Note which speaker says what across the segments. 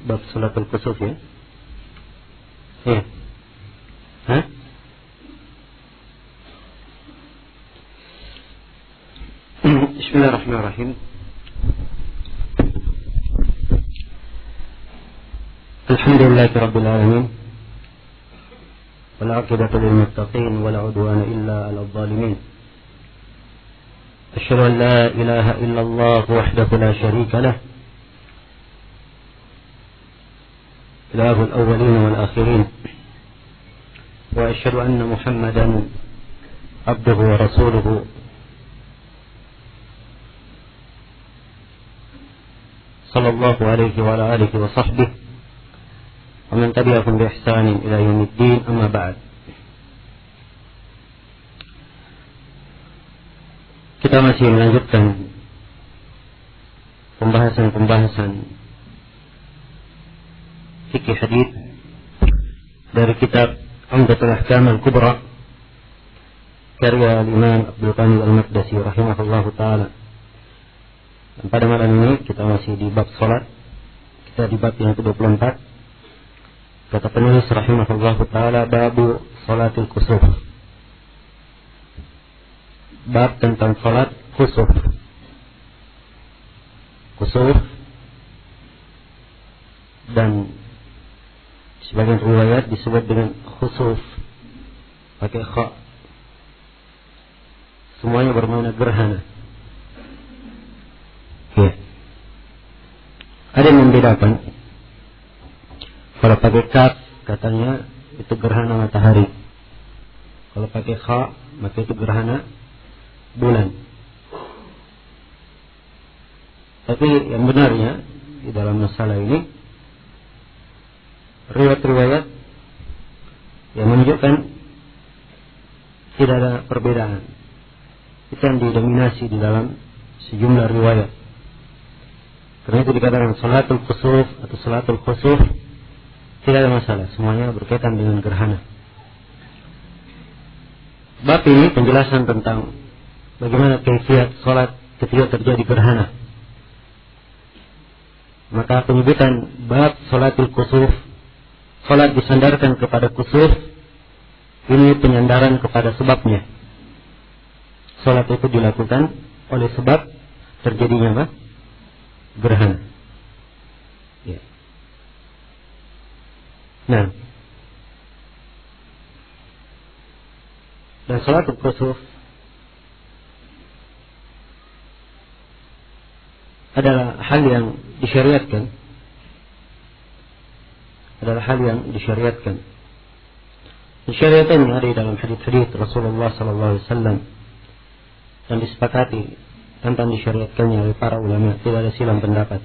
Speaker 1: Bab salatul kusuf ya? Iya. Hah? Bismillahirrahmanirrahim. Alhamdulillahi rabbil alamin. Wal 'aqibatu lil muttaqin wa la 'udwana illa 'alal zalimin. Asyhadu an la ilaha illallah wahdahu la syarika lah. إله الأولين والآخرين وأشهد أن محمدا عبده ورسوله صلى الله عليه وعلى آله وصحبه ومن تبعهم بإحسان إلى يوم الدين أما بعد. Kita masih melanjutkan pembahasan fikih hadits dari kitab Umdatul Ahkam Al-Kubra karya Imam Abdul Ghani Al-Maqdisi rahimahullahu taala. Dan pada malam ini kita masih di bab salat. Kita di bab yang ke-24. Kata penulis rahimahullahu taala, babu salatil kusuf. Bab tentang salat kusuf. Kusuf dan sebagian riwayat disebut dengan khusuf pakai kha. Semuanya bermakna gerhana. Ya. Ada yang membedakan. Kalau pakai kaf katanya itu gerhana matahari. Kalau pakai kha maka itu gerhana bulan. Tapi yang benarnya di dalam masalah ini riwayat-riwayat yang menunjukkan tidak ada perbedaan. Itu yang didominasi di dalam sejumlah riwayat. Karena itu dikatakan salatul kusuf atau salatul khusuf tidak ada masalah, semuanya berkaitan dengan gerhana. Bab ini penjelasan tentang bagaimana kaifiyat salat ketika terjadi gerhana. Maka penyebutan bab salatul kusuf, salat disandarkan kepada kusuf, ini penyandaran kepada sebabnya. Salat itu dilakukan oleh sebab terjadinya apa? Gerhana. Ya. Nah, dan salatul kusuf adalah hal yang disyariatkan. Adalah hal yang disyariatkan. Disyariatkannya ada di dalam hadis-hadis Rasulullah sallallahu alaihi wasallam dan disepakati tentang disyariatkannya oleh para ulama, tidak ada silang pendapat.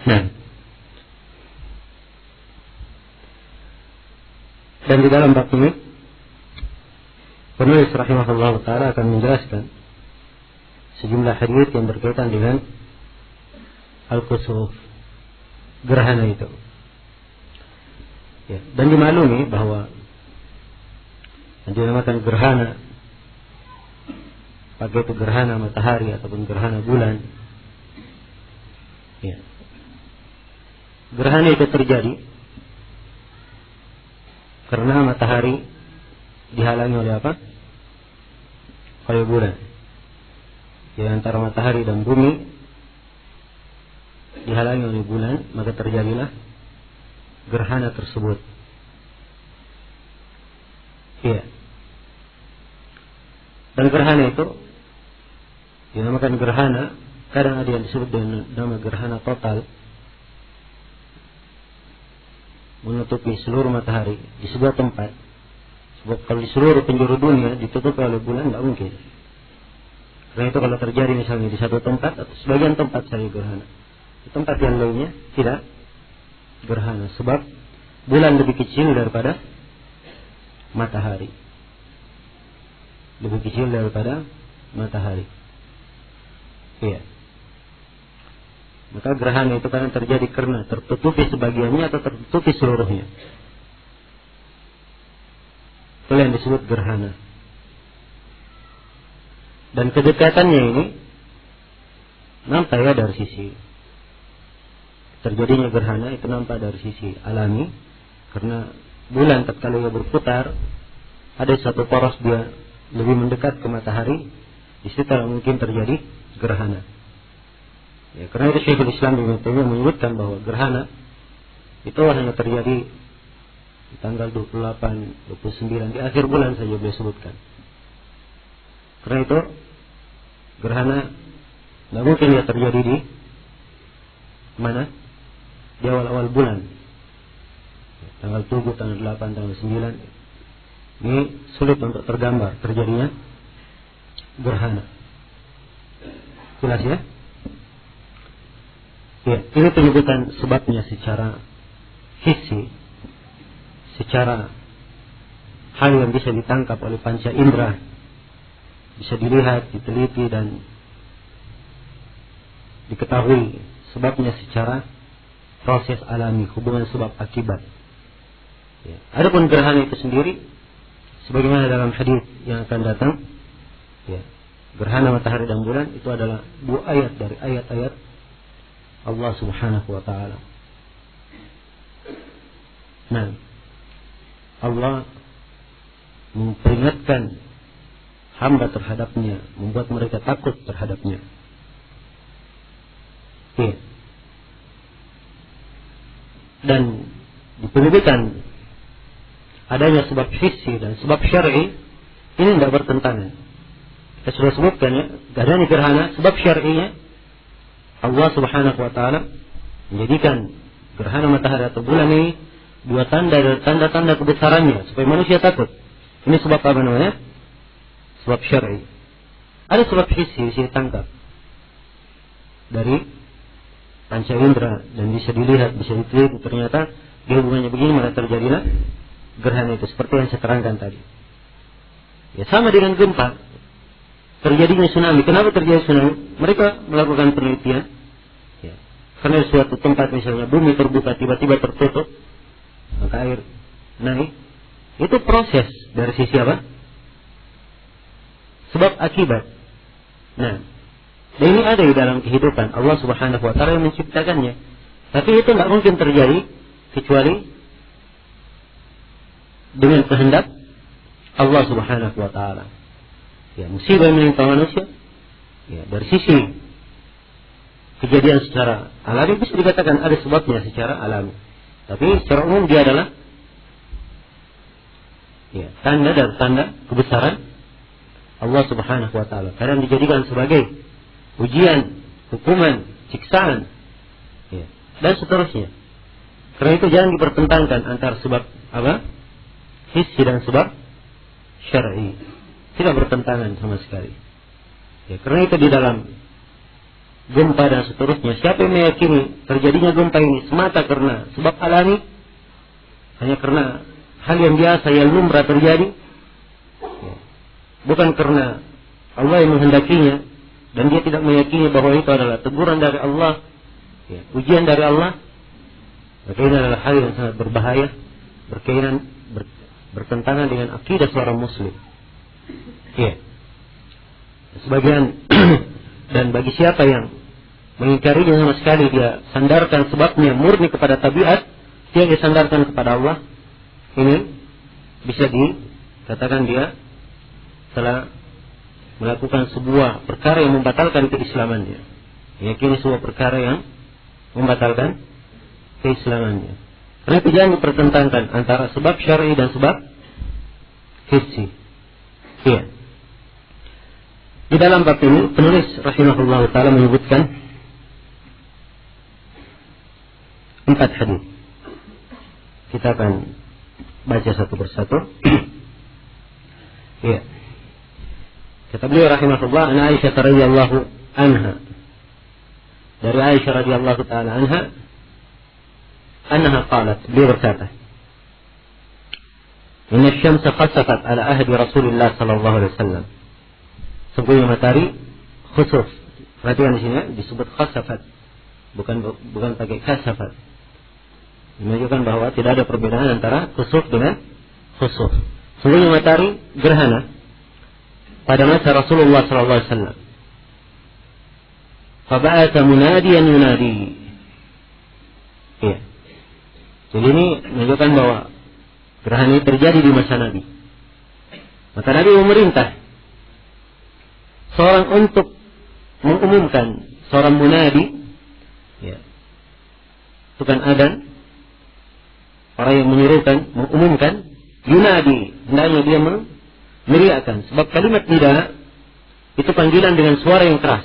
Speaker 1: Nah, dan di dalam bab ini penulis rahimahullah ta'ala akan menjelaskan sejumlah hadis yang berkaitan dengan al-kusuf, gerhana itu. Ya, dan dimaklumi bahwa yang dinamakan gerhana, baik itu gerhana matahari ataupun gerhana bulan. Ya. Gerhana itu terjadi karena matahari dihalangi oleh apa? Oleh bulan. Di antara matahari dan bumi dihalangi oleh bulan, maka terjadilah gerhana tersebut. Iya. Dan gerhana itu dinamakan gerhana, kadang ada yang disebut dengan nama gerhana total, menutupi seluruh matahari di sebuah tempat. Sebab kalau di seluruh penjuru dunia ditutup oleh bulan, tidak mungkin. Karena itu kalau terjadi misalnya di satu tempat atau sebagian tempat saja gerhana, di tempat yang lainnya tidak gerhana. Sebab bulan lebih kecil daripada matahari. Lebih kecil daripada matahari. Iya. Maka gerhana itu kan terjadi karena tertutupi sebagiannya atau tertutupi seluruhnya. Itu yang disebut gerhana. Dan kedekatannya ini nampak ya dari sisi terjadinya gerhana itu nampak dari sisi alami, karena bulan tatkala ia berputar ada satu poros dia lebih mendekat ke matahari, di situ mungkin terjadi gerhana. Ya, karena itu Syekhul Islam Ibnu Taimiyah menyebutkan bahwa gerhana itu hanya terjadi di tanggal 28, 29 di akhir bulan saja beliau sebutkan. Karena itu gerhana tidak mungkin ya terjadi di mana? Di awal-awal bulan. Tanggal 7, tanggal 8, tanggal 9. Ini sulit untuk tergambar terjadinya gerhana. Jelas ya? Ya, ini penyebutan sebabnya secara hissi, secara hal yang bisa ditangkap oleh panca indera, bisa dilihat, diteliti dan diketahui sebabnya secara proses alami, hubungan sebab akibat. Ya. Adapun gerhana itu sendiri, sebagaimana dalam hadis yang akan datang, ya, gerhana matahari dan bulan itu adalah dua ayat dari ayat-ayat Allah Subhanahu wa Ta'ala. Nah, Allah memperingatkan hamba terhadapnya, membuat mereka takut terhadapnya. Ya. Dan di penyebutan adanya sebab hissi dan sebab syar'i ini tidak bertentangan. Kita sudah sebutkan ya, adanya gerhana sebab syar'inya Allah Subhanahu wa Ta'ala menjadikan gerhana matahari atau bulan ini dua tanda dari tanda-tanda kebesarannya supaya manusia takut. Ini sebab apa namanya? Sebab syar'i. Ada sebab hissi bisa ditangkap dari panca indera dan bisa dilihat, bisa diteliti, ternyata di hubungannya begini maka terjadilah gerhana itu seperti yang saya terangkan tadi. Ya, sama dengan gempa, terjadinya tsunami. Kenapa terjadi tsunami? Mereka melakukan penelitian. Ya, karena suatu tempat misalnya bumi terbuka tiba-tiba tertutup, maka air naik. Itu proses dari sisi apa? Sebab akibat. Nah, dan ini ada di dalam kehidupan Allah Subhanahu wa Ta'ala yang menciptakannya. Tapi itu tidak mungkin terjadi kecuali dengan kehendak Allah Subhanahu wa Ta'ala. Ya, musibah yang menimpa manusia, ya, dari sisi kejadian secara alami bisa dikatakan ada sebabnya secara alami. Tapi secara umum dia adalah ya, tanda dan tanda kebesaran Allah Subhanahu wa Ta'ala. Kadang dijadikan sebagai ujian, hukuman, siksaan, ya, dan seterusnya. Karena itu jangan dipertentangkan antara sebab apa? Hissi dan sebab syar'i. Tidak bertentangan sama sekali. Ya, karena itu di dalam gempa dan seterusnya, siapa yang meyakini terjadinya gempa ini semata karena sebab alami, hanya karena hal yang biasa yang lumrah terjadi, ya, bukan karena Allah yang menghendakinya, dan dia tidak meyakini bahwa itu adalah teguran dari Allah, ya, ujian dari Allah, maka ini adalah hal yang sangat berbahaya, bertentangan dengan akidah seorang muslim. Ya. Sebagian dan bagi siapa yang mengingkarinya sama sekali, dia sandarkan sebabnya murni kepada tabiat, dia sandarkan kepada Allah, ini bisa dikatakan dia telah melakukan sebuah perkara yang membatalkan keislamannya. Meyakini sebuah perkara yang membatalkan keislamannya. Karena itu jangan dipertentangkan antara sebab syar'i dan sebab hissi. Iya. Di dalam bab ini penulis rahimahullah ta'ala menyebutkan 4 hadis. Kita akan baca satu persatu. Iya. Kata beliau rahimahullah, an Aisyah radhiyallahu anha. Dari Aisyah radhiyallahu ta'ala anha, annaha qalat, beliau berkata, Inna syamsa khasafat ala ahdi Rasulullah sallallahu alaihi wasallam. Sungguhnya matahari khusuf. Perhatikan di sini disebut khasafat, bukan pakai kasafat. Menunjukkan bahwa tidak ada perbedaan antara khusuf dengan khusuf. Sungguhnya matahari gerhana pada masa Rasulullah sallallahu alaihi wasallam. Faba'atha munadiyan yunadi. Ya. Jadi ini menunjukkan bahwa gerhana ini terjadi di masa Nabi. Maka Nabi memerintah seorang untuk mengumumkan, seorang munadi, ya, tukang adzan, orang yang menyerukan, mengumumkan, yunadi, hendaknya dia meneriakkan. Sebab kalimat nida itu panggilan dengan suara yang keras.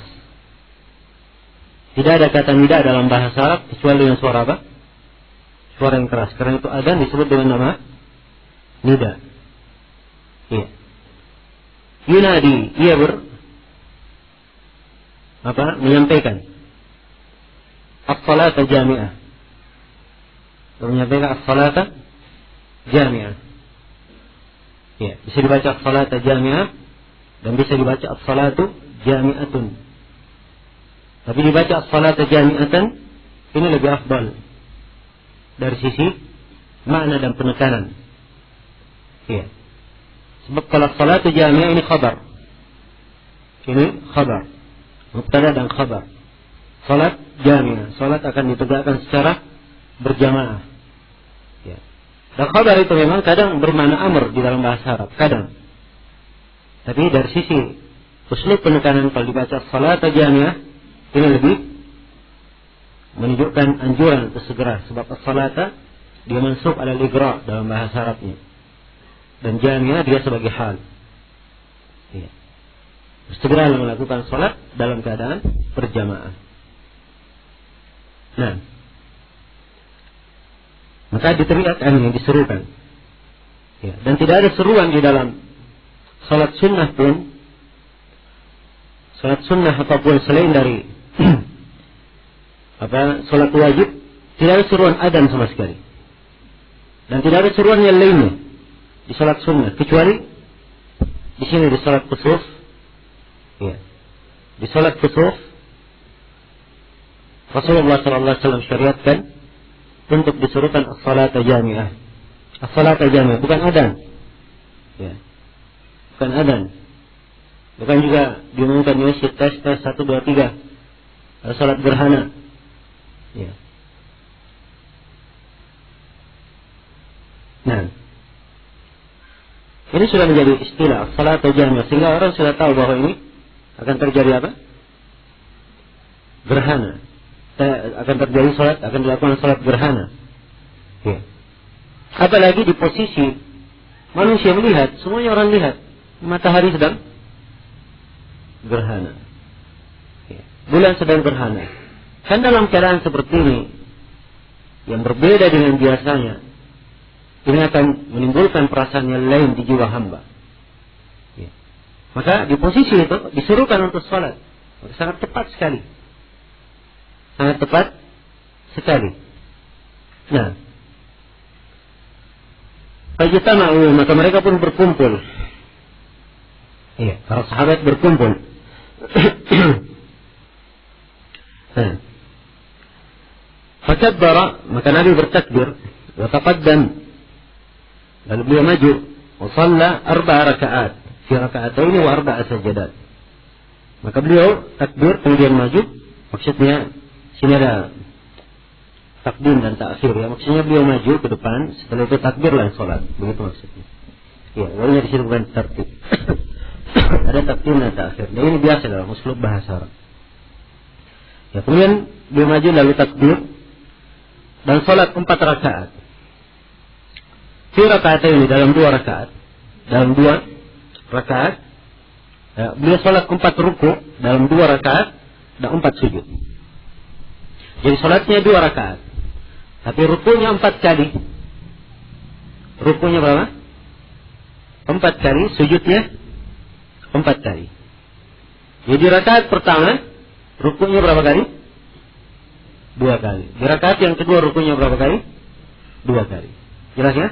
Speaker 1: Tidak ada kata nida dalam bahasa Arab kecuali dengan suara apa? Suara yang keras. Karena itu adzan disebut dengan nama nida. Ya. Yunadi, ia menyampaikan as-salata jami'ah. Menyampaikan as-salata jami'ah. Ya, bisa dibaca as-salata jami'ah dan bisa dibaca as-salatu jami'atun. Tapi dibaca as-salata jami'atan ini lebih afdal dari sisi makna dan penekanan. Ya. Sebab kalau as-salatu jami'ah ini khabar. Ini khabar. Mubtada dan khabar. Salat jami'ah. Salat akan ditegakkan secara berjamaah. Ya. Dan khabar itu memang kadang bermakna amr di dalam bahasa Arab. Kadang. Tapi dari sisi uslub penekanan kalau dibaca salat jami'ah ini lebih menunjukkan anjuran untuk segera. Sebab as-salata dia mansub ala al-igra dalam bahasa Arabnya. Dan jami'ah dia sebagai hal. Ya. Segera melakukan salat dalam keadaan berjamaah. Nah, maka diteriakkan yang diserukan. Ya. Dan tidak ada seruan di dalam salat sunnah pun, salat sunnah ataupun selain dari salat wajib, tidak ada seruan adzan sama sekali. Dan tidak ada seruan yang lainnya di salat sunnah kecuali di sini di salat khusuf. Ya. Di salat khusuf Rasulullah sallallahu alaihi wasallam syariatkan untuk disuruhkan as-salata jami'ah. As-salata jami'ah bukan adzan. Ya. Bukan adzan. Bukan juga diumumkan di masjid tes 1 2 3. Salat gerhana. Ya. Nah, ini sudah menjadi istilah salat jami'ah sehingga orang sudah tahu bahwa ini akan terjadi apa? Gerhana. Akan terjadi salat, akan dilakukan salat gerhana. Ya. Apalagi di posisi manusia melihat, semuanya orang lihat matahari sedang gerhana. Ya. Bulan sedang gerhana. Kan dalam keadaan seperti ini yang berbeda dengan biasanya, ini akan menimbulkan perasaan yang lain di jiwa hamba. Ya. Maka di posisi itu disuruhkan untuk salat. Sangat tepat sekali. Sangat tepat sekali. Nah, fajtama'u, maka mereka pun berkumpul. Iya, para sahabat berkumpul. Nah, fakabbara, maka Nabi bertakbir, wa taqaddam, lalu beliau maju, wa shalla 4 rakaat, fi raka'ataini wa 4 sajadat. Maka beliau takbir kemudian maju, maksudnya sini ada takdim dan ta'khir ya. Maksudnya beliau maju ke depan, setelah itu takbirlah salat. Begitu maksudnya. Ya, walaupun di sini bukan tertib. Ada takdim dan ta'khir. Dan ini biasa dalam uslub bahasa Arab. Ya, kemudian beliau maju lalu takbir dan salat 4 rakaat. Fi rakaat ini dalam 2 rakaat. Dalam 2 rakaat ya, beliau salat 4 ruku dalam 2 rakaat dan 4 sujud. Jadi salatnya 2 rakaat. Tapi rukunya 4 kali. Rukunya berapa? 4 kali. Sujudnya 4 kali. Jadi rakaat pertama rukunya berapa kali? 2 kali. Di rakaat yang kedua rukunya berapa kali? 2 kali. Jelas ya?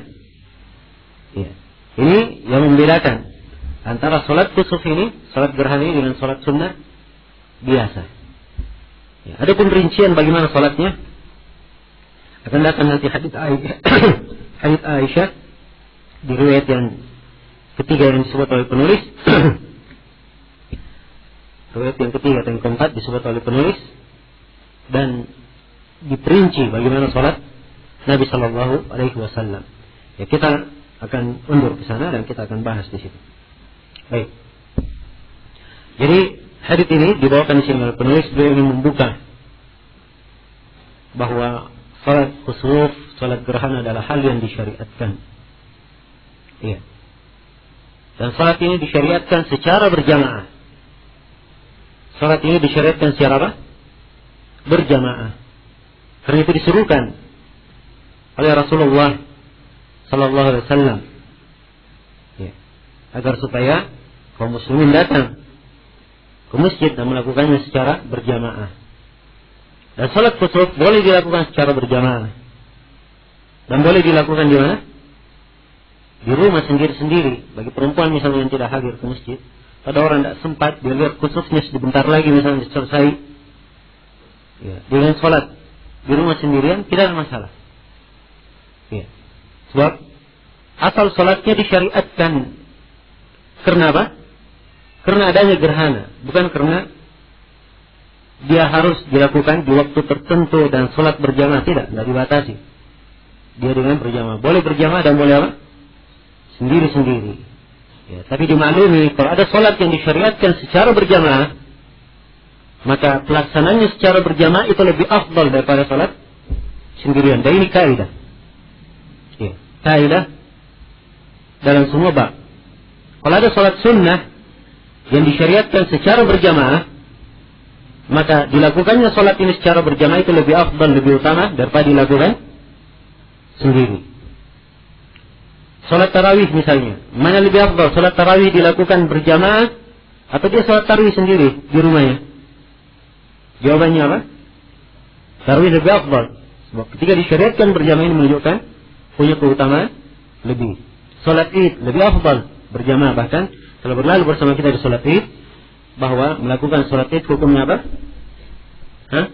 Speaker 1: Iya. Ini yang membedakan antara sholat kusuf ini, sholat gerhana ini dengan sholat sunnah biasa. Ya, ada pun rincian bagaimana sholatnya akan datang nanti hadits Aisyah di riwayat yang ketiga yang disebut oleh penulis. Riwayat yang ketiga atau yang keempat disebut oleh penulis dan diperinci bagaimana sholat Nabi Shallallahu Alaihi Wasallam. Ya, kita akan undur ke sana dan kita akan bahas di situ. Baik. Jadi hadits ini dibawakan di sini oleh penulis, beliau ingin membuka bahwa salat khusuf, salat gerhana adalah hal yang disyariatkan. Iya. Dan salat ini disyariatkan secara berjamaah. Salat ini disyariatkan secara apa? Berjamaah. Karena itu disuruhkan oleh Rasulullah Sallallahu Alaihi Wasallam, ya, agar supaya kaum muslimin datang ke masjid dan melakukannya secara berjamaah. Dan salat khusuf boleh dilakukan secara berjamaah. Dan boleh dilakukan di mana? Di rumah sendiri-sendiri. Bagi perempuan misalnya yang tidak hadir ke masjid, pada orang tidak sempat, dia lihat khusufnya sebentar lagi misalnya selesai, ya, dengan salat di rumah sendirian tidak ada masalah. Ya. Sebab asal salatnya disyariatkan karena apa? Karena adanya gerhana, bukan karena dia harus dilakukan di waktu tertentu dan salat berjamaah, tidak dibatasi. Dia dengan berjamaah, boleh berjamaah dan boleh apa? Sendiri-sendiri. Ya, tapi dimaklumi kalau ada salat yang disyariatkan secara berjamaah, maka pelaksananya secara berjamaah itu lebih afdal daripada salat sendirian. Dan ini kaidah. Ya, kaidah dalam semua bab. Kalau ada salat sunnah yang disyariatkan secara berjamaah, maka dilakukannya salat ini secara berjamaah itu lebih afdal, lebih utama daripada dilakukan sendiri. Salat tarawih misalnya, mana lebih afdal? Salat tarawih dilakukan berjamaah atau dia salat tarawih sendiri di rumahnya? Jawabannya apa? Tarawih lebih afdal. Sebab ketika disyariatkan berjamaah ini menunjukkan punya keutamaan lebih. Salat Id lebih afdal berjamaah, bahkan kalau berlalu bersama kita di salat Id bahwa melakukan salat Id hukumnya apa? Hah?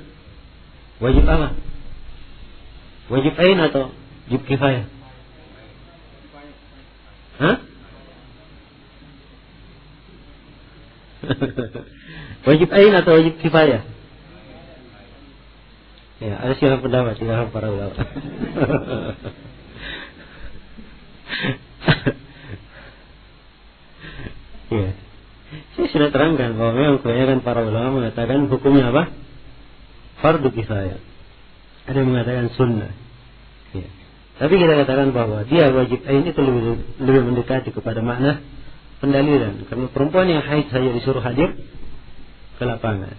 Speaker 1: Wajib apa? Wajib ain atau wajib kifayah? Hah? Wajib ain atau wajib kifayah? Ya, ada siapa pendapat di dalam para ulama. Ya. Saya sudah terangkan bahwa memang kebanyakan para ulama mengatakan hukumnya apa? Fardu kifayah. Ada yang mengatakan sunnah. Ya. Tapi kita katakan bahwa dia wajib ain itu lebih mendekati kepada makna pendalilan. Karena perempuan yang haid saja disuruh hadir ke lapangan.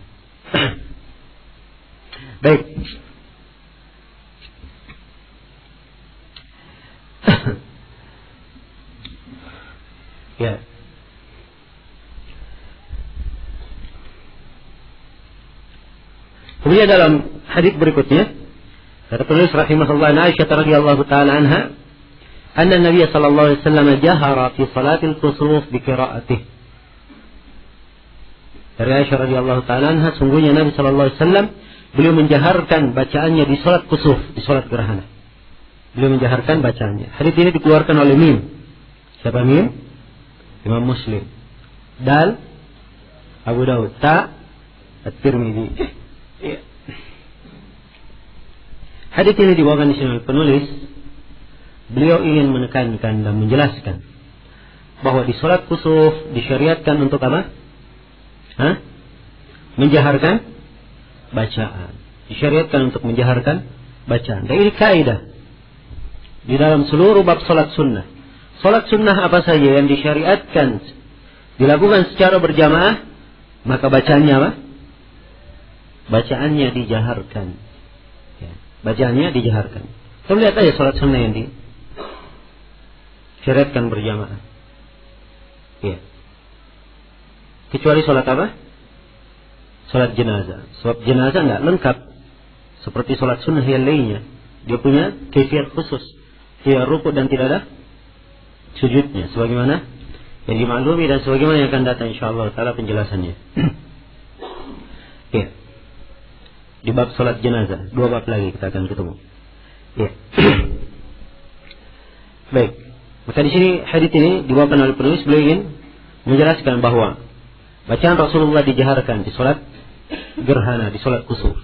Speaker 1: Baik. Ya. Kemudian dalam hadis berikutnya kata penulis rahimahullah, Aisyah radhiyallahu taala anha, anna Nabi sallallahu alaihi wasallam jahara fi salatil khusuf bi qira'atihi. Dari Aisyah radhiyallahu taala anha, sungguhnya Nabi sallallahu alaihi wasallam beliau menjaharkan bacaannya di salat khusuf, di salat gerhana. Beliau menjaharkan bacaannya. Hadis ini dikeluarkan oleh Mim. Siapa Mim? Imam Muslim. Dal Abu Daud. Ta At-Tirmidzi. Hadis ini dibawakan di sini oleh penulis. Beliau ingin menekankan dan menjelaskan bahwa di salat khusuf disyariatkan untuk apa? Menjaharkan bacaan. Disyariatkan untuk menjaharkan bacaan. Dan ini kaidah di dalam seluruh bab salat sunnah. Salat sunnah apa saja yang disyariatkan dilakukan secara berjamaah, maka bacaannya apa? Bacaannya dijaharkan. Ya, bacaannya dijaharkan. Kita lihat aja salat sunnah yang disyariatkan berjamaah. Ya. Kecuali salat apa? Salat jenazah. Sebab jenazah enggak lengkap seperti salat sunnah yang lainnya. Dia punya kaifiat khusus. Dia rukuk dan tidak ada sujudnya sebagaimana yang dimaklumi dan sebagaimana yang akan datang insyaallah taala penjelasannya. Ya. Di bab salat jenazah, 2 bab lagi kita akan ketemu. Ya. Baik. Maka di sini hadis ini dibawakan oleh penulis, beliau ingin menjelaskan bahwa bacaan Rasulullah dijaharkan di salat gerhana, di salat kusuf.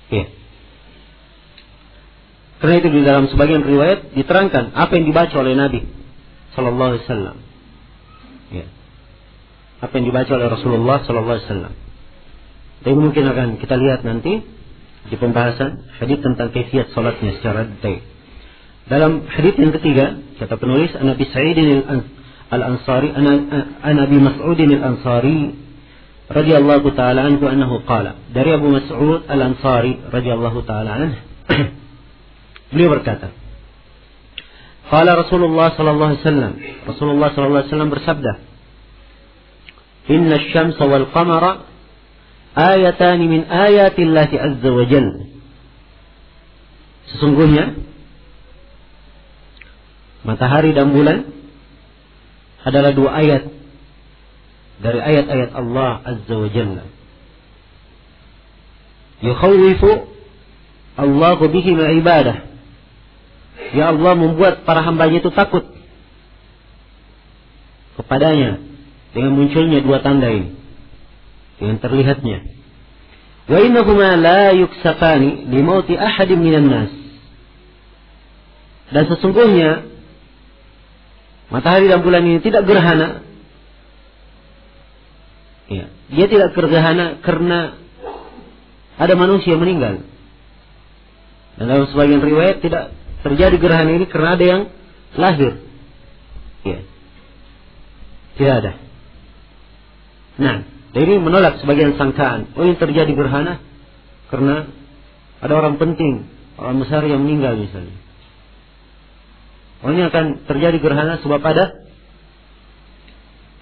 Speaker 1: Ya. Karena itu di dalam sebagian riwayat diterangkan apa yang dibaca oleh Nabi sallallahu alaihi wasallam. Ya. Apa yang dibaca oleh Rasulullah sallallahu alaihi wasallam. Tapi mungkin akan kita lihat nanti di pembahasan hadis tentang kaifiyat salatnya secara detail. Dalam hadis yang ketiga, kata penulis, An Abi Sa'id al-Ansari, An Abi Mas'ud al-Ansari radhiyallahu taala anhu annahu qala. Dari Abu Mas'ud al-Ansari radhiyallahu taala anhu, beliau berkata, qala Rasulullah sallallahu alaihi wasallam, Rasulullah sallallahu alaihi wasallam bersabda, "Inna asy-syamsa wal qamara ayatan min ayatillahi azza wa jalla." Sesungguhnya matahari dan bulan adalah 2 ayat dari ayat-ayat Allah azza wa jalla. Yukhawwifu Allahu bihim ibadah. Ya Allah membuat para hambanya itu takut kepadanya dengan munculnya 2 tanda ini, dengan terlihatnya. Wa innahuma la yuksafani li mauti ahadin minan nas. Dan sesungguhnya matahari dan bulan ini tidak gerhana. Ya, dia tidak gerhana karena ada manusia meninggal. Dan dalam sebagian riwayat tidak terjadi gerhana ini karena ada yang lahir. Ya. Tidak ada. Nah, ini menolak sebagian sangkaan. Oh, yang terjadi gerhana karena ada orang penting, orang besar yang meninggal misalnya. Oh, ini akan terjadi gerhana sebab ada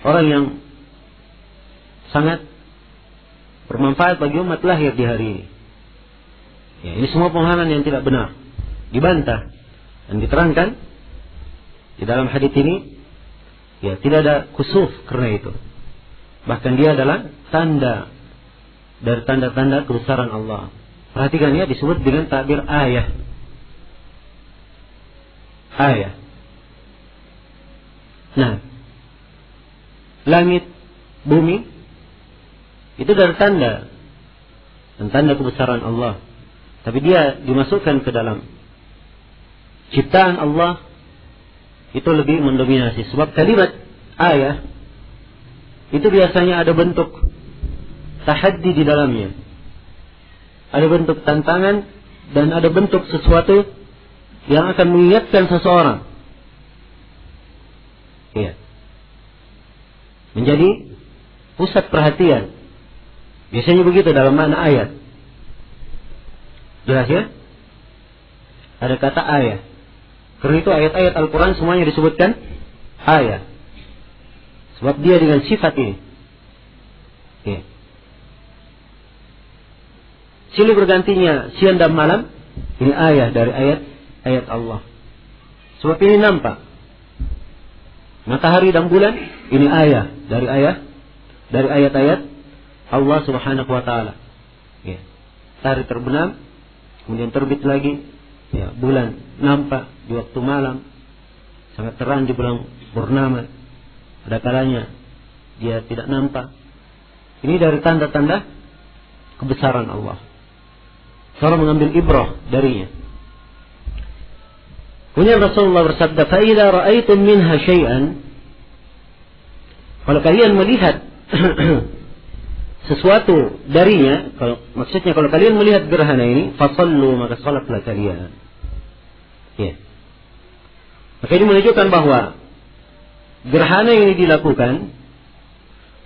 Speaker 1: orang yang sangat bermanfaat bagi umat lahir di hari ini. Ya, ini semua pemahaman yang tidak benar. Dibantah dan diterangkan di dalam hadits ini, ya, tidak ada kusuf karena itu. Bahkan dia adalah tanda dari tanda-tanda kebesaran Allah. Perhatikan ya, disebut dengan takbir ayah. Ayah. Nah, langit, bumi itu dari tanda dan tanda kebesaran Allah. Tapi dia dimasukkan ke dalam ciptaan Allah itu lebih mendominasi. Sebab kalimat ayah itu biasanya ada bentuk tahaddi di dalamnya. Ada bentuk tantangan dan ada bentuk sesuatu yang akan mengingatkan seseorang. Iya. Menjadi pusat perhatian. Biasanya begitu dalam makna ayat. Jelas ya? Ada kata ayat. Karena itu ayat-ayat Al-Quran semuanya disebutkan ayat. Sebab dia dengan sifat ini. Ya. Silih bergantinya siang dan malam. Ini ayat dari ayat Allah. Sebab ini nampak. Matahari dan bulan. Ini ayat dari ayat-ayat Allah subhanahu wa ta'ala. Ya. Matahari terbenam. Kemudian terbit lagi. Ya, bulan nampak di waktu malam. Sangat terang di bulan purnama. Ada kalanya dia tidak nampak. Ini dari tanda-tanda kebesaran Allah. Seorang mengambil ibrah darinya. Kemudian Rasulullah bersabda, "Fa'idza ra'aitum minha syai'an." Kalau kalian melihat sesuatu darinya, maksudnya kalau kalian melihat gerhana ini, fasallu, maka salatlah kalian. Ya. Maka ini menunjukkan bahwa gerhana ini dilakukan,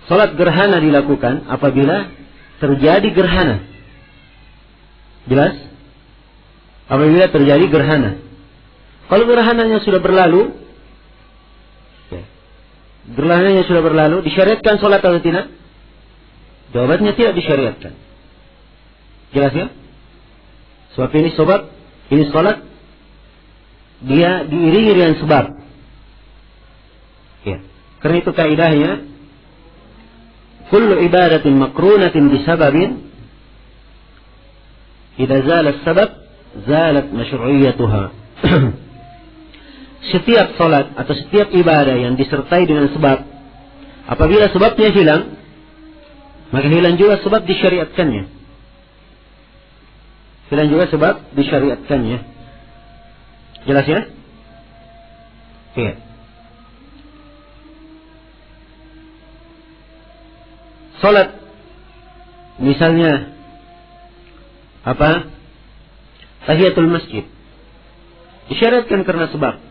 Speaker 1: salat gerhana dilakukan apabila terjadi gerhana. Jelas? Apabila terjadi gerhana. Kalau gerhananya sudah berlalu, ya, gerhananya sudah berlalu, disyariatkan salat atau tidak? Jawabannya tidak disyariatkan. Jelas ya? Sebab ini salat dia diiringi dengan sebab. Ya. Karena itu kaidahnya kullu ibadatin makrunatin bisababin idza zala sabab zalat masyru'iyyatuha. Setiap salat atau setiap ibadah yang disertai dengan sebab, apabila sebabnya hilang, maka hilang juga sebab disyariatkannya. Hilang juga sebab disyariatkannya. Jelas ya? Iya. Salat misalnya apa? Tahiyatul masjid. Disyariatkan karena sebab.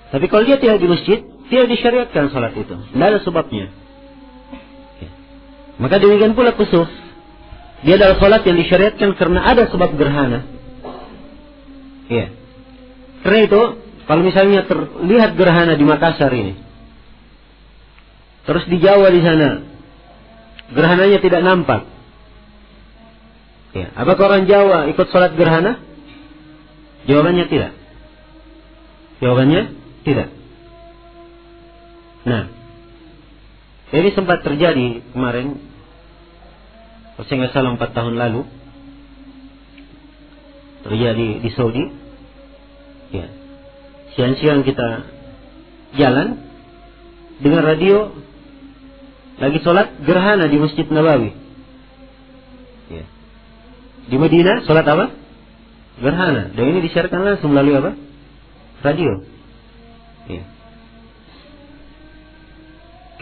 Speaker 1: Tapi kalau dia tidak di masjid, tidak disyariatkan salat itu. Tidak ada sebabnya. Ya. Maka demikian pula kusuf. Dia adalah salat yang disyariatkan karena ada sebab gerhana. Ya. Karena itu, kalau misalnya terlihat gerhana di Makassar ini, terus di Jawa di sana, gerhananya tidak nampak. Ya. Apakah orang Jawa ikut salat gerhana? Jawabannya tidak. Jawabannya tidak. Nah, ini sempat terjadi kemarin, kalau saya nggak salah 4 tahun lalu, terjadi di Saudi. Ya, siang-siang kita jalan dengan radio, lagi sholat gerhana di Masjid Nabawi. Ya. Di Madinah sholat apa? Gerhana. Dan ini disiarkan langsung melalui apa? Radio. Ya.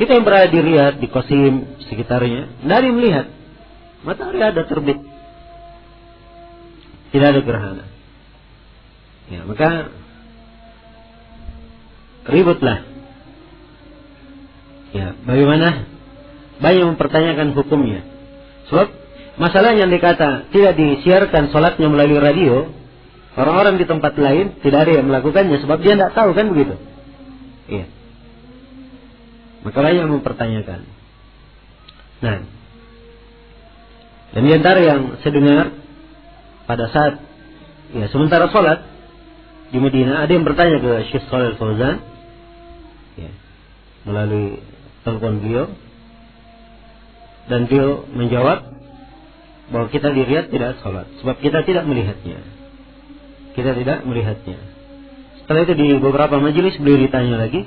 Speaker 1: Kita yang berada di Riyadh, di Qasim, sekitarnya, dari melihat matahari ada terbit, tidak ada gerhana. Ya, maka ributlah. Ya, bagaimana? Banyak mempertanyakan hukumnya. Sebab masalah yang dikata tidak disiarkan sholatnya melalui radio, orang-orang di tempat lain tidak ada yang melakukannya sebab dia tidak tahu, kan begitu? Iya. Maka banyak mempertanyakan. Nah, dan di antara yang saya dengar pada saat ya sementara sholat di Madinah, ada yang bertanya ke Syekh Shalih Al-Fauzan ya, melalui telepon beliau, dan beliau menjawab bahwa kita di Riyadh tidak sholat sebab kita tidak melihatnya. Kita tidak melihatnya. Setelah itu di beberapa majelis beliau ditanya lagi,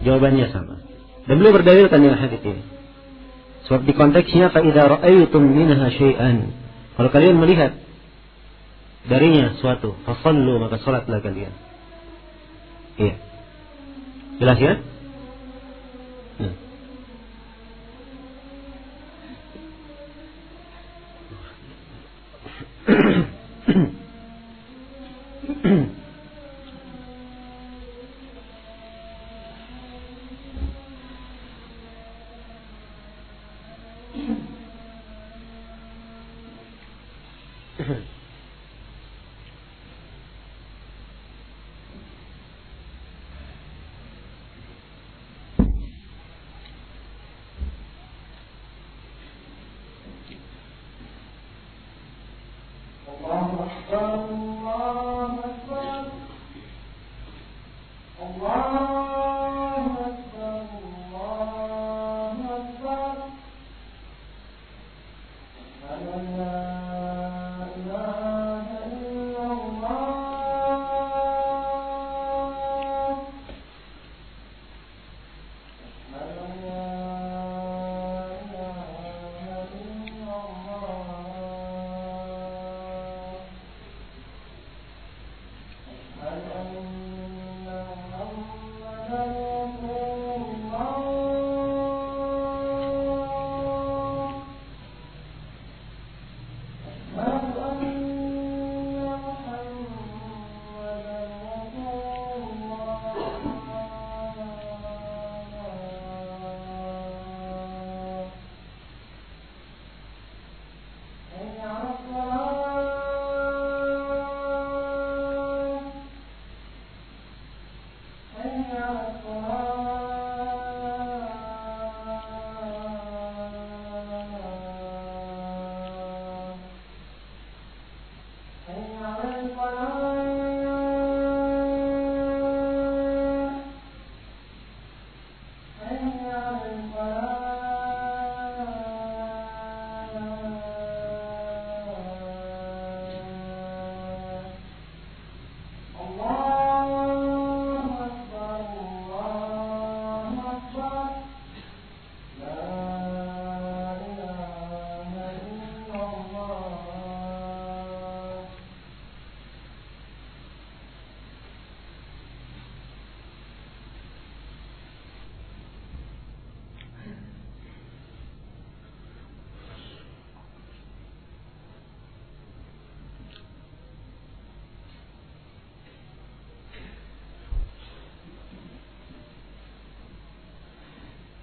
Speaker 1: jawabannya sama. Dan beliau berdalilkan dengan hadits ini. Sebab di konteksnya fa idza ra'aytum minha syai'an, kalau kalian melihat darinya suatu, fasallu, maka salatlah kalian. Iya. Jelas ya?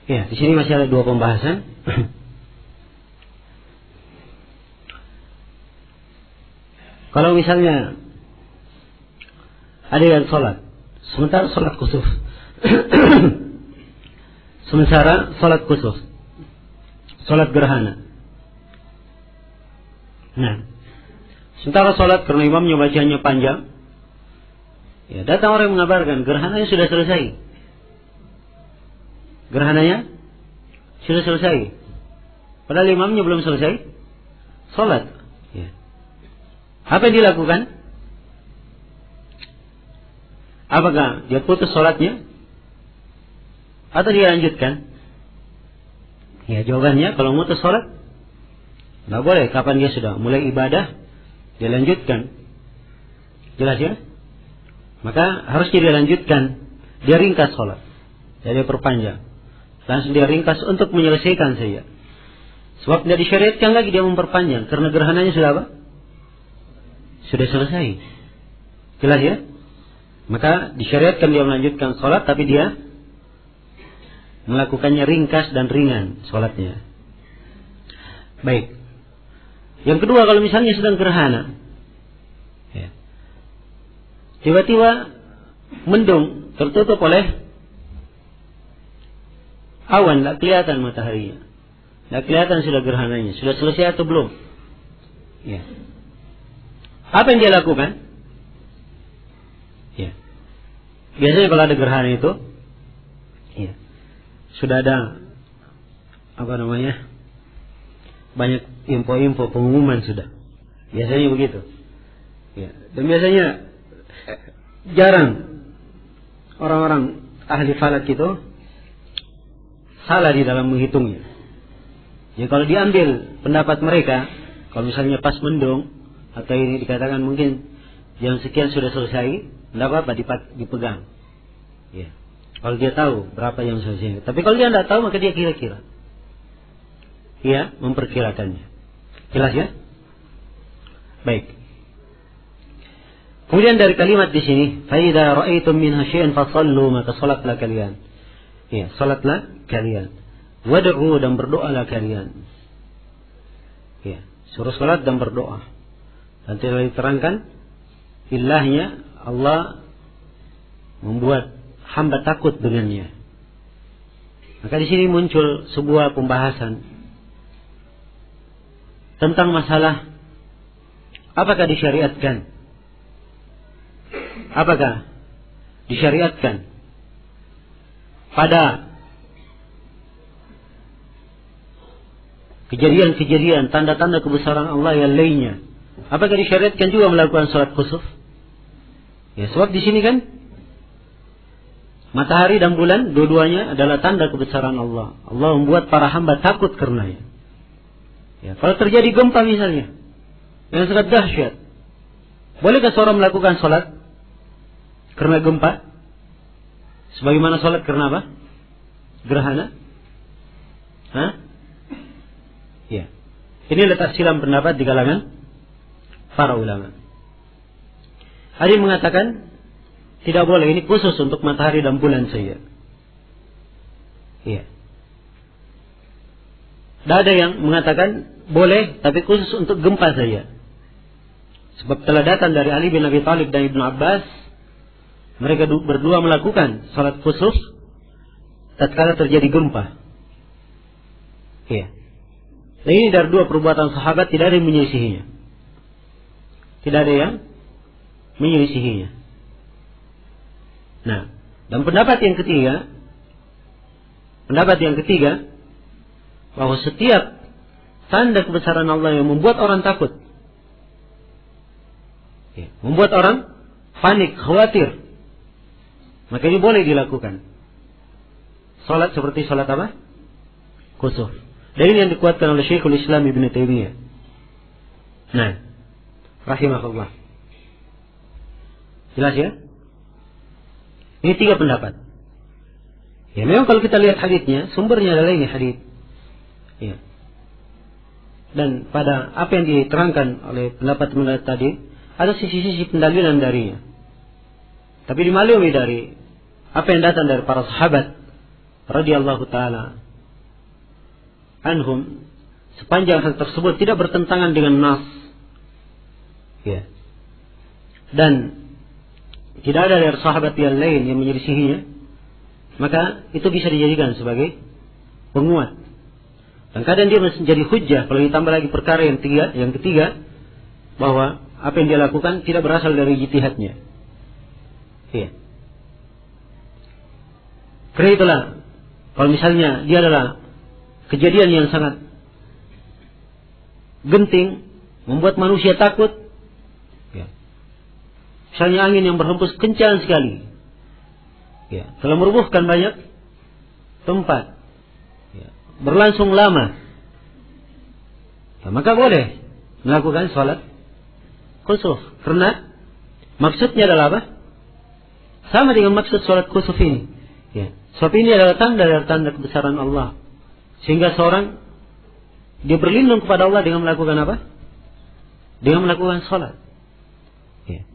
Speaker 1: Ya, di sini masih ada dua pembahasan. Kalau misalnya ada yang sholat, sementara sholat kusuf, sholat gerhana. Nah, sementara sholat karena imamnya bacanya panjang, ya datang orang yang mengabarkan gerhananya sudah selesai. Gerhananya sudah selesai. Padahal imamnya belum selesai sholat. Ya. Apa yang dilakukan? Apakah dia putus sholatnya? Atau dia lanjutkan? Ya, jawabannya kalau putus sholat nggak boleh. Kapan dia sudah mulai ibadah, dia lanjutkan. Jelas ya? Maka harusnya dia lanjutkan. Dia ringkas sholat. Dia perpanjang. Langsung dia ringkas untuk menyelesaikan saja. Sebab tidak disyariatkan lagi dia memperpanjang. Karena gerhananya sudah apa? Sudah selesai. Jelas ya? Maka disyariatkan dia melanjutkan sholat, tapi dia melakukannya ringkas dan ringan sholatnya. Baik. Yang kedua, kalau misalnya sedang gerhana, ya, tiba-tiba mendung, tertutup oleh awan, tidak kelihatan mataharinya, tidak kelihatan sudah gerhananya, sudah selesai atau belum. Ya. Apa yang dia lakukan? Ya. Biasanya kalau ada gerhana itu, ya, sudah ada banyak info-info pengumuman sudah. Biasanya begitu. Ya. Dan biasanya jarang orang-orang ahli falak itu salah di dalam menghitungnya. Ya, kalau diambil pendapat mereka, kalau misalnya pas mendung atau ini dikatakan mungkin jam sekian sudah selesai, tidak apa-apa dipegang. Ya. Kalau dia tahu berapa yang selesai. Tapi kalau dia tidak tahu, maka dia kira-kira. Dia memperkirakannya. Jelas ya? Baik. Kemudian dari kalimat di sini, fa idza ra'aitum minha syai'an fasallu, maka salatlah kalian. Ya, salatlah kalian. Wad'u, dan berdoalah kalian. Ya, suruh salat dan berdoa. Nanti diterangkan ilahnya Allah membuat hamba takut dengannya. Maka di sini muncul sebuah pembahasan tentang masalah apakah disyariatkan? Apakah disyariatkan pada kejadian-kejadian tanda-tanda kebesaran Allah yang lainnya? Apakah disyariatkan juga melakukan salat khusuf? Ya, sebab di sini kan matahari dan bulan dua-duanya adalah tanda kebesaran Allah. Allah membuat para hamba takut karenanya. Ya, kalau terjadi gempa misalnya yang sangat dahsyat, bolehkah seorang melakukan salat karena gempa? Sebagaimana salat karena apa? Gerhana? Hah? Ya. Ini letak silam pendapat di kalangan para ulama. Ada yang mengatakan tidak boleh, ini khusus untuk matahari dan bulan saja. Iya. Dan ada yang mengatakan boleh, tapi khusus untuk gempa saja. Sebab telah datang dari Ali bin Abi Thalib dan Ibnu Abbas, mereka berdua melakukan salat khusuf tatkala terjadi gempa. Iya. Dan ini dari dua perbuatan sahabat, tidak ada yang menyelisihinya. Tidak ada yang menyelisihinya. Nah, dan pendapat yang ketiga, bahwa setiap tanda kebesaran Allah yang membuat orang takut, ya, membuat orang panik, khawatir, maka ini boleh dilakukan. Salat seperti salat apa? Khusuf. Dan ini yang dikuatkan oleh Syekhul Islam Ibnu Taimiyah. Nah, rahimahullah. Jelas ya? Ini tiga pendapat. Ya, memang kalau kita lihat haditsnya, sumbernya adalah ini hadits. Ya. Dan pada apa yang diterangkan oleh pendapat tadi, ada sisi-sisi pendalilan darinya. Tapi dimaklumi dari apa yang datang dari para sahabat radhiyallahu taala anhum, sepanjang hal tersebut tidak bertentangan dengan nas, ya, dan tidak ada dari sahabat yang lain yang menyelisihinya, maka itu bisa dijadikan sebagai penguat. Dan kadang dia menjadi hujjah kalau ditambah lagi perkara yang ketiga, bahwa apa yang dia lakukan tidak berasal dari ijtihadnya. Iya. Karena itulah, kalau misalnya dia adalah kejadian yang sangat genting, membuat manusia takut, ya. Misalnya angin yang berhembus kencang sekali, ya, telah merubuhkan banyak tempat, ya, berlangsung lama, ya, maka boleh melakukan sholat khusuf. Karena maksudnya adalah apa? Sama dengan maksud sholat khusuf ini, ya. Sebab ini adalah tanda dari tanda kebesaran Allah, sehingga seorang dia berlindung kepada Allah dengan melakukan apa? Dengan melakukan sholat, ya.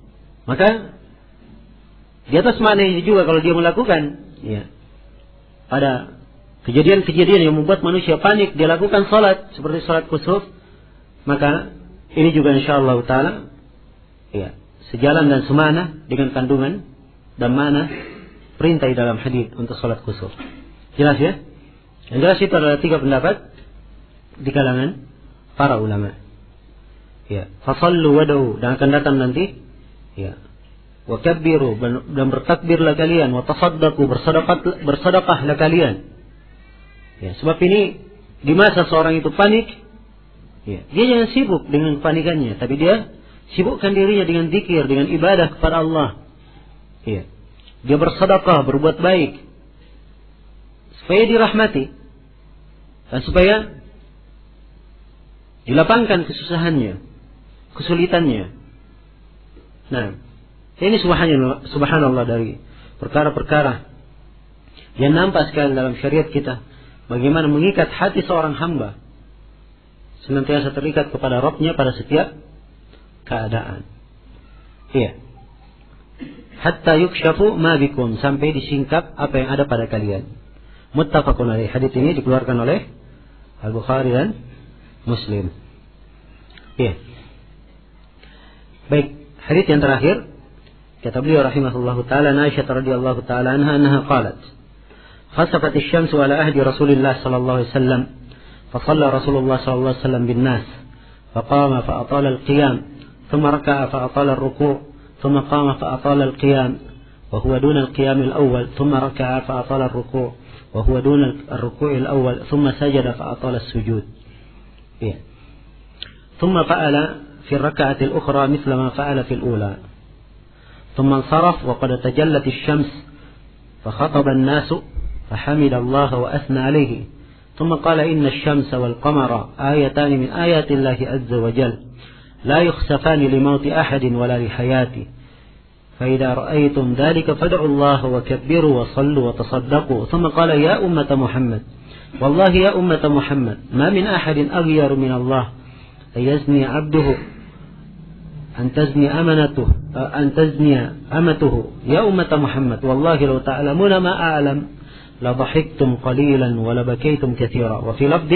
Speaker 1: Maka di atas makna ini juga kalau dia melakukan, ya, pada kejadian-kejadian yang membuat manusia panik, dia lakukan sholat seperti sholat khusuf, maka ini juga insyaallah taala, ya, sejalan dan semana dengan kandungan dan mana perintah di dalam hadis untuk sholat khusuf. Jelas ya? Yang jelas itu adalah 3 pendapat di kalangan para ulama. Ya, fasallu wad'u, dan akan datang nanti, ya, wa kabbiru, dan bertakbirlah kalian, wa tasaddaqu, bersedekahlah kalian. Ya, sebab ini di masa seorang itu panik, ya, dia jangan sibuk dengan kepanikannya, tapi dia sibukkan dirinya dengan zikir, dengan ibadah kepada Allah. Ya. Dia bersedekah, berbuat baik, supaya dirahmati dan supaya dilapangkan kesusahannya, kesulitannya. Nah, ini subhanallah dari perkara-perkara yang nampak sekali dalam syariat kita, bagaimana mengikat hati seorang hamba senantiasa terikat kepada Rabbnya pada setiap keadaan. Iya. Hatta yukshafu ma bikum, sampai disingkap apa yang ada pada kalian. Muttafaqun alaih. Hadis ini dikeluarkan oleh Al-Bukhari dan Muslim. Iya. Baik, hadis yang terakhir kata beliau rahimahullahu taala, Aisyah radhiyallahu taala anha qalat, khasafat asy-syamsu ala ahdi Rasulillah sallallahu alaihi wasallam, fa shalla Rasulullah sallallahu alaihi wasallam bin nas, fa qama fa atala al-qiyam, thumma raka'a fa atala ar-ruku', ثم قام فأطال القيام وهو دون القيام الأول، ثم ركع فأطال الركوع وهو دون الركوع الأول، ثم سجد فأطال السجود. ثم فعل في الركعة الأخرى مثل ما فعل في الأولى، ثم انصرف وقد تجلت الشمس فخطب الناس فحمد الله وأثنى عليه، ثم قال إن الشمس والقمر آيتان من آيات الله عز وجل لا يخسفان لموت أحد ولا لحياته، فإذا رأيتم ذلك فادعوا الله وكبروا وصلوا وتصدقوا. ثم قال يا أمة محمد، والله يا أمة محمد ما من أحد أغير من الله أن يزني عبده أن تزني أمته يا أمة محمد، والله لو تعلمون ما أعلم لضحكتم قليلا ولبكيتم كثيرا، وفي لفظ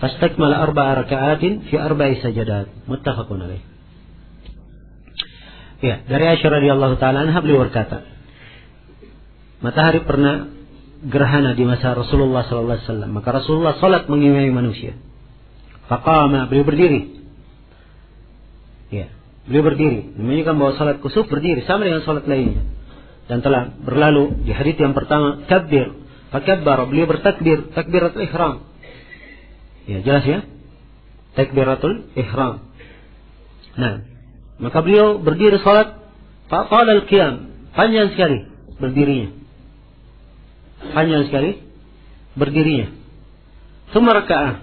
Speaker 1: فاستكمل 4 ركعات في 4 سجدات. متفق عليه. Ya, dari Aisyah radhiyallahu taala anha beliau berkata, matahari pernah gerhana di masa Rasulullah sallallahu alaihi wasallam, maka Rasulullah salat mengimami manusia. Faqama, beliau berdiri. Ya, beliau berdiri. Menunjukkan bahwa salat kusuf berdiri sama dengan salat lainnya. Dan telah berlalu di hadits yang pertama, kabbir, fakabbar, beliau bertakbir, takbiratul ihram. Ya, jelas ya? Takbiratul ihram. Nah, maka beliau berdiri salat, faqala al-qiyam, panjang sekali berdirinya. Panjang sekali berdirinya. Tsumma raka'ah.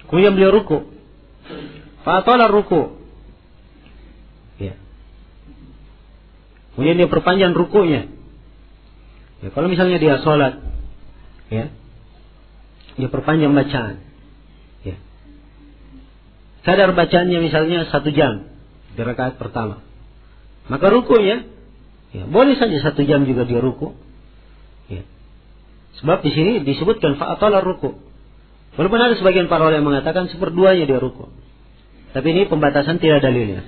Speaker 1: Kemudian beliau ruku. Fa'atala ruku. Ya. Kemudian dia perpanjang rukunya. Ya, kalau misalnya dia salat, ya, dia perpanjang bacaan. Kadar bacaannya misalnya 1 jam di rakaat pertama, maka rukunya, ya, boleh saja 1 jam juga dia ruku, ya, Sebab di sini disebutkan fa'atala ruku. Walaupun ada sebagian para ulama yang mengatakan seperduanya dia ruku. Tapi ini pembatasan tidak dalilnya.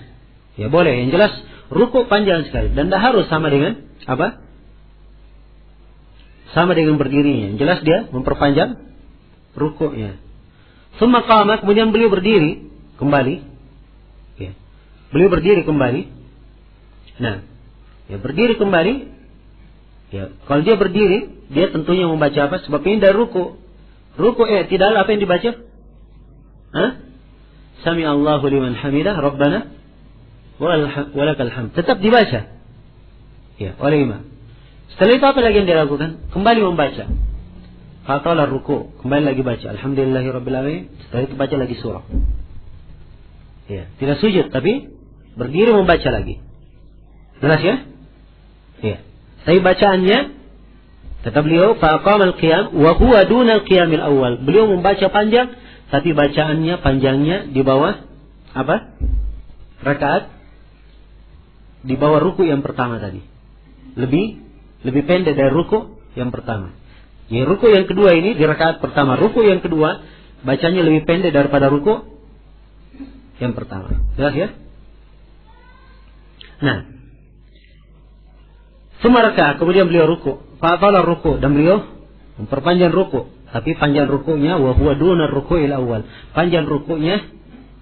Speaker 1: Ya boleh, yang jelas ruku panjang sekali dan tidak harus sama dengan apa? Sama dengan berdirinya. Yang jelas dia memperpanjang rukuknya. Summa qama, kemudian beliau berdiri kembali. Ya. Beliau berdiri kembali. Nah, ya berdiri kembali. Ya, kalau dia berdiri, dia tentunya membaca apa? Sebab ini dari ruku. Ruku tidak apa yang dibaca? Hah? Sami Allahu liman hamidah, Rabbana walakal hamd. Tetap dibaca. Ya, oleh imam. Setelah itu apa lagi yang dia lakukan? Kembali membaca. Fa'atala ruku, kembali lagi baca. Alhamdulillahirabbil alamin. Setelah itu baca lagi surah. Ya, tidak sujud tapi berdiri membaca lagi. Jelas ya? Ya. Tapi bacaannya kata beliau fa'aqama al-qiyam wa huwa duna al-qiyamil awal. Beliau membaca panjang tapi bacaannya panjangnya di bawah apa? Rakaat di bawah ruku yang pertama tadi. Lebih pendek dari ruku yang pertama. Ya, ruku yang kedua ini di rakaat pertama, ruku yang kedua bacanya lebih pendek daripada ruku yang pertama. Jelas ya? Nah, semaraka kemudian beliau ruku, fa'atala ruku dan beliau memperpanjang ruku, tapi panjang rukunya wa huwa duna ruku'il awal. Panjang rukunya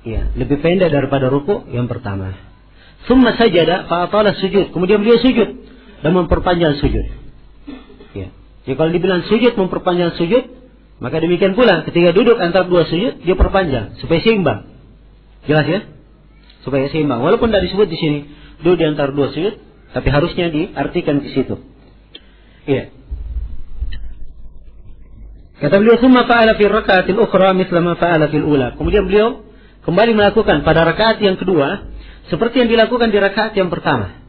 Speaker 1: ya, lebih pendek daripada ruku yang pertama. Summa sajada fa'atala sujud, kemudian beliau sujud dan memperpanjang sujud. Ya. Jadi kalau dibilang sujud memperpanjang sujud, maka demikian pula ketika duduk antara dua sujud dia perpanjang supaya seimbang. Jelas ya? Supaya seimbang. Walaupun tidak disebut di sini duduk di antara dua sujud, tapi harusnya diartikan di situ. Iya. Kata beliau, "Tsumma fa'ala fi raka'atil ukhra mithla ma fa'ala fil ula." Kemudian beliau kembali melakukan pada rakaat yang kedua seperti yang dilakukan di rakaat yang pertama.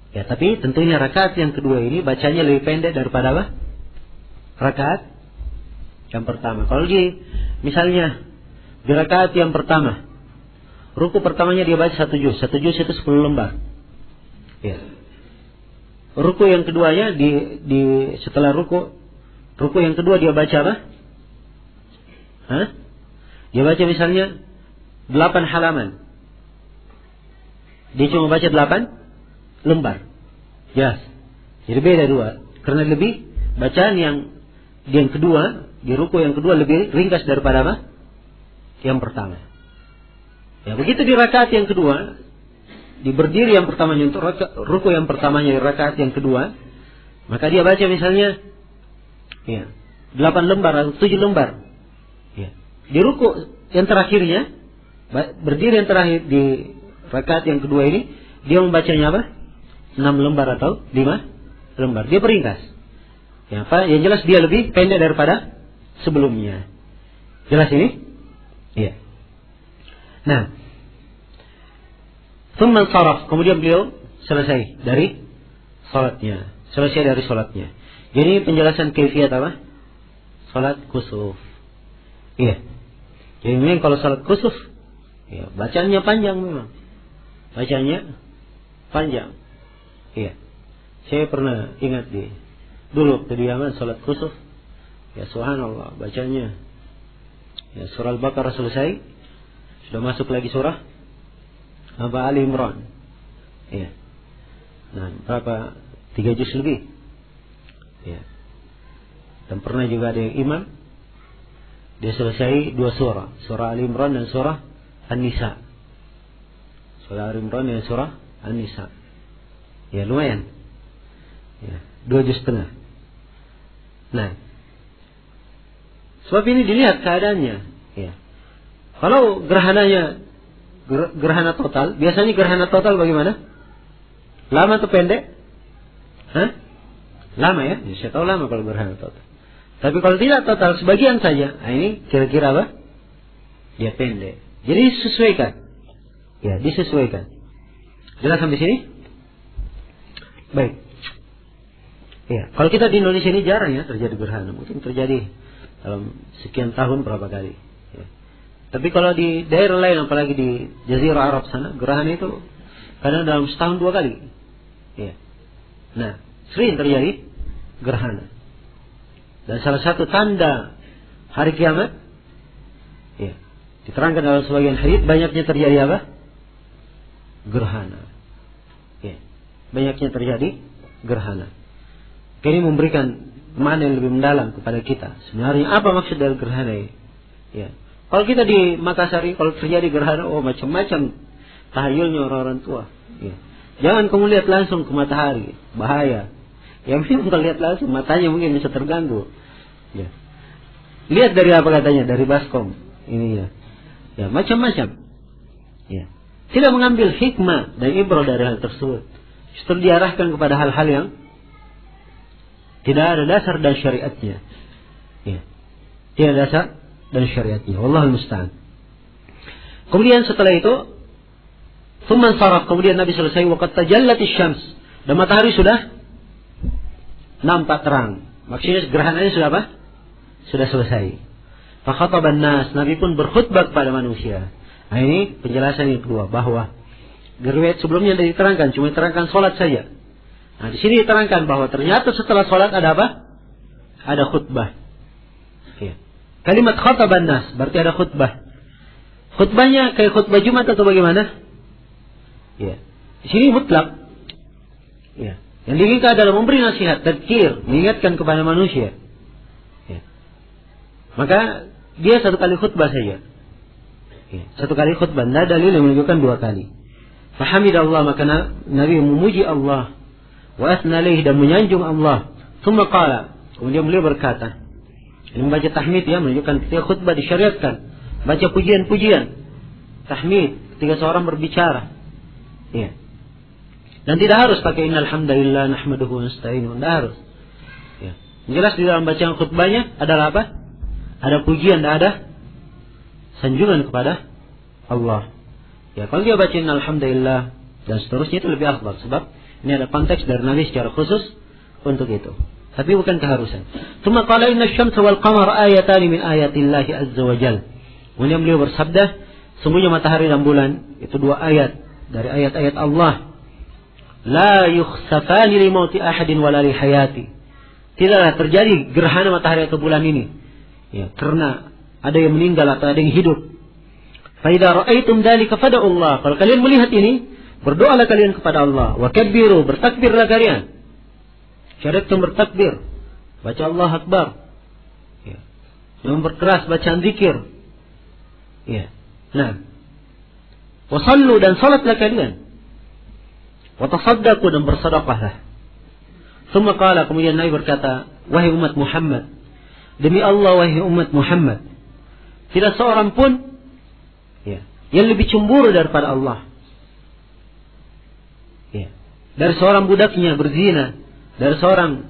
Speaker 1: Ya, tapi tentunya rakaat yang kedua ini bacanya lebih pendek daripada apa? Rakaat yang pertama. Kalau misalnya di rakaat yang pertama, ruku pertamanya dia baca 1 juz. 1 juz itu 10 lembar. Ya. Ruku yang keduanya setelah ruku yang kedua dia baca apa? Hah? Dia baca misalnya 8 halaman. Dia cuma baca 8 lembar. Jelas. Jadi beda dua. Karena lebih bacaan yang kedua, di ruku yang kedua lebih ringkas daripada apa? Yang pertama. Ya, begitu di rakaat yang kedua, di berdiri yang pertamanya untuk ruku yang pertamanya di rakaat yang kedua, maka dia baca misalnya ya, 8 lembar atau 7 lembar. Ya. Di ruku yang terakhirnya, berdiri yang terakhir di rakaat yang kedua ini, dia membacanya apa? 6 lembar atau 5 lembar. Dia peringkas. Ya, apa? Yang jelas dia lebih pendek daripada sebelumnya. Jelas ini? Iya. Nah, tsumma saraf, kemudian beliau selesai dari salatnya. Jadi penjelasan kaifiyat apa? Salat kusuf. Iya. Jadi memang kalau salat kusuf, ya, bacaannya panjang memang. Bacanya panjang. Iya. Saya pernah ingat dulu kediaman salat kusuf. Ya subhanallah, bacanya ya surah Al-Baqarah selesai, sudah masuk lagi surah Ali Imran. Iya. Nah, berapa? 3 juz lebih. Ya. Dan pernah juga ada yang imam dia selesai 2 surah, surah Ali Imran dan surah An-Nisa. Surah Ali Imran dan surah An-Nisa. Ya lumayan. Ya, 2 juz setengah. Nah, sebab ini dilihat keadaannya. Ya. Kalau gerhana total, biasanya gerhana total bagaimana? Lama atau pendek? Hah? Lama ya? Saya tahu lama kalau gerhana total. Tapi kalau tidak total, sebagian saja. Nah, ini kira-kira apa? Ya pendek. Jadi disesuaikan. Ya, disesuaikan. Jelas sampai sini? Baik. Ya, kalau kita di Indonesia ini jarang ya terjadi gerhana. Mungkin terjadi dalam sekian tahun berapa kali. Ya. Tapi kalau di daerah lain, apalagi di Jazirah Arab sana, gerhana itu kadang dalam setahun 2 kali. Ya. Nah, sering terjadi gerhana.
Speaker 2: Dan salah satu tanda hari kiamat, ya, diterangkan dalam sebagian hadits, banyaknya terjadi apa? Gerhana. Ya, banyaknya terjadi gerhana. Ini memberikan makna yang lebih mendalam kepada kita. Sebenarnya apa maksud dari gerhana ini? Ya. Kalau kita di Makassar, kalau terjadi gerhana, oh macam-macam tahayulnya orang-orang tua. Ya. Jangan kamu lihat langsung ke matahari, bahaya. Yang mungkin kalau lihat langsung matanya mungkin bisa terganggu. Ya. Lihat dari apa katanya, dari baskom ini ya. Ya, macam-macam. Ya. Tidak mengambil hikmah dan ibrah dari hal tersebut. Justru diarahkan kepada hal-hal yang tidak ada dasar dan syariatnya. Ya. Tidak ada dasar dan syariatnya. Wallahul musta'an. Kemudian setelah itu, thumman saraf, kemudian Nabi selesai, waqad tajallatis syams, dan matahari sudah nampak terang. Maksudnya gerhananya sudah apa? Sudah selesai. Fa khataban nas, Nabi pun berkhutbah kepada manusia. Nah, ini penjelasan yang kedua, bahwa riwayat sebelumnya tidak diterangkan, cuma diterangkan salat saja. Nah, di sini diterangkan bahwa ternyata setelah salat ada apa? Ada khutbah. Ya. Kalimat khataban nas berarti ada khutbah. Khutbahnya kayak khutbah Jumat atau bagaimana? Ya. Di sini mutlak. Ya. Yang diinginkan adalah memberi nasihat, tadzkir, mengingatkan kepada manusia. Ya. Maka dia satu kali khutbah saja. Ya. Satu kali khutbah, tidak dalil yang menunjukkan dua kali. Fahamidallah, maka Nabi memuji Allah, wa asna alaihi, dan menyanjung Allah. Tsumma qala, kemudian beliau berkata, ini membaca tahmid ya, menunjukkan ketika khutbah disyariatkan, baca pujian-pujian, tahmid ketika seorang berbicara. Ya. Dan tidak harus pakai innal hamdalillah nahmaduhu wa nasta'inuhu, tidak harus. Ya. Jelas di dalam bacaan khutbahnya adalah apa? Ada pujian, dan ada sanjungan kepada Allah. Ya, kalau dia baca innal hamdalillah dan seterusnya itu lebih afdal, sebab ini ada konteks dari Nabi secara khusus untuk itu. Tapi bukan keharusan. Tsumma qala inna asy-syamsa wal qamara ayatan min ayatillahi azza wa jalla. Kemudian beliau bersabda, sungguhnya matahari dan bulan itu dua ayat dari ayat-ayat Allah. La yukhsafani li mauti ahadin wala li hayati. Tidaklah terjadi gerhana matahari atau bulan ini. Ya, karena ada yang meninggal atau ada yang hidup. Fa idza ra'aitum dzalika fad'u Allah. Kalau kalian melihat ini, berdoalah kalian kepada Allah. Wa kabbiru, bertakbirlah kalian. Syariatkan bertakbir, baca Allah Akbar. Ya. Jangan berkeras bacaan zikir. Ya. Nah. Wa sallu, dan salatlah kalian. Wa tasaddaqu, dan bersedekahlah. Tsumma qala, kemudian Nabi berkata, wahai umat Muhammad, demi Allah wahai umat Muhammad, tidak seorang pun ya, yang lebih cemburu daripada Allah. Ya. Dari seorang budaknya berzina, dari seorang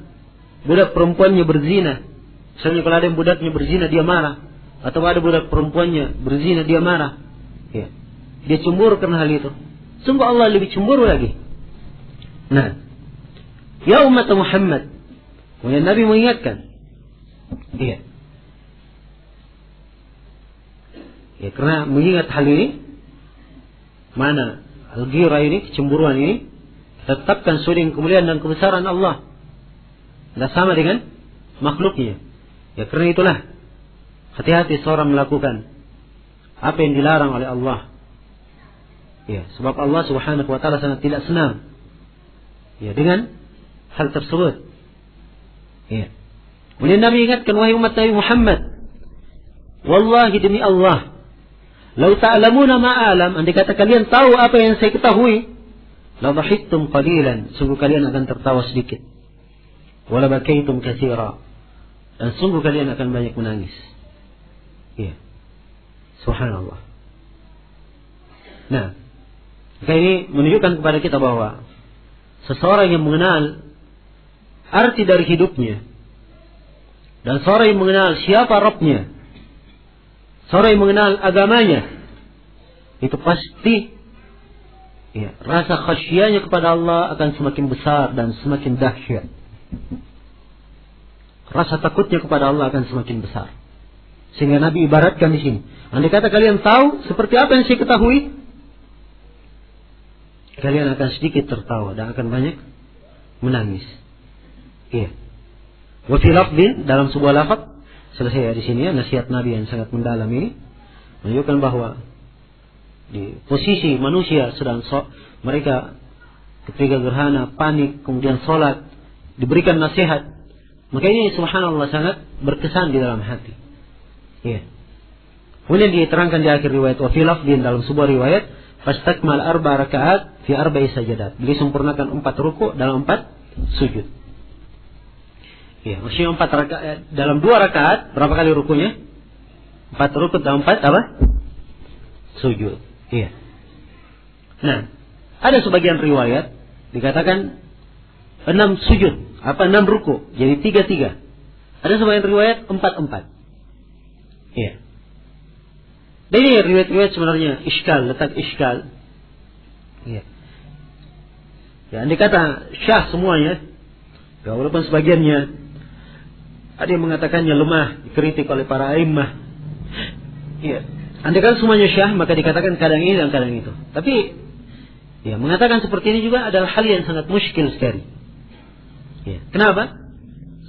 Speaker 2: budak perempuannya berzina. Misalnya kalau ada yang budaknya berzina, dia marah. Atau ada budak perempuannya berzina, dia marah. Ya. Dia cemburu karena hal itu. Sungguh Allah lebih cemburu lagi. Nah, ya umat Muhammad, kemudian Nabi mengingatkan. Iya. Ya, karena mengingat hal ini, mana al-ghira ini, kecemburuan ini, tetapkan suri kemuliaan dan kebesaran Allah. Tidak sama dengan makhluknya. Ya, karena itulah hati-hati seorang melakukan apa yang dilarang oleh Allah. Ya, sebab Allah Subhanahu wa taala sangat tidak senang ya dengan hal tersebut. Ya. Kemudian Nabi ingatkan, wahai umat Nabi Muhammad, wallahi demi Allah, lau ta'lamuna ma'alam, andai kata kalian tahu apa yang saya ketahui, la dhahiktum qalilan, sungguh kalian akan tertawa sedikit. Wala bakaitum katsira, dan sungguh kalian akan banyak menangis. Iya. Subhanallah. Nah, maka ini menunjukkan kepada kita bahwa seseorang yang mengenal arti dari hidupnya, dan seorang yang mengenal siapa Rabbnya, seorang yang mengenal agamanya, itu pasti ya, rasa khasyanya kepada Allah akan semakin besar dan semakin dahsyat. Rasa takutnya kepada Allah akan semakin besar. Sehingga Nabi ibaratkan di sini, andai kata kalian tahu seperti apa yang saya ketahui, kalian akan sedikit tertawa dan akan banyak menangis. Iya. Wa fi lafdin, dalam sebuah lafaz, selesai ya di sini ya, nasihat Nabi yang sangat mendalam ini menunjukkan bahwa di posisi manusia sedang mereka ketika gerhana, panik, kemudian sholat, diberikan nasihat, maka ini subhanallah sangat berkesan di dalam hati. Ya. Kemudian diterangkan di akhir riwayat, wa fi lafdin, dalam sebuah riwayat, fastakmal 4 rakaat fi 4 sajadat. Beliau sempurnakan 4 ruku dalam 4 sujud. Ya, maksudnya 4 rakaat dalam 2 rakaat, berapa kali rukunya? 4 ruku dalam 4 apa? Sujud. Iya. Nah, ada sebagian riwayat dikatakan 6 sujud, 6 ruku, jadi 3-3. Ada sebagian riwayat 4-4. Iya. Dan ini riwayat-riwayat sebenarnya letak iskal. Iya. Ya, andai kata syah semuanya, ya, walaupun sebagiannya ada yang mengatakannya lemah, dikritik oleh para a'immah. Iya. Andai kata semuanya syah, maka dikatakan kadang ini dan kadang itu. Tapi ya, mengatakan seperti ini juga adalah hal yang sangat muskil sekali. Ya. Kenapa?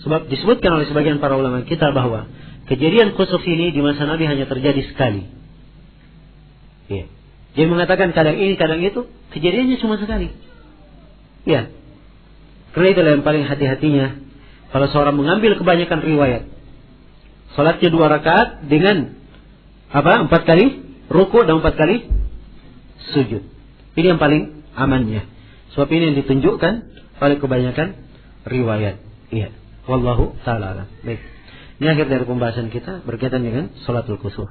Speaker 2: Sebab disebutkan oleh sebagian para ulama kita bahwa kejadian khusuf ini di masa Nabi hanya terjadi sekali. Ya. Jadi mengatakan kadang ini, kadang itu, kejadiannya cuma sekali. Ya. Karena itulah yang paling hati-hatinya kalau seorang mengambil kebanyakan riwayat. Salatnya 2 rakaat dengan 4 kali ruku dan 4 kali sujud. Ini yang paling amannya. Sebab ini yang ditunjukkan oleh kebanyakan riwayat. Iya. Wallahu ta'ala alam. Baik. Ini akhir dari pembahasan kita berkaitan dengan salatul kusuf.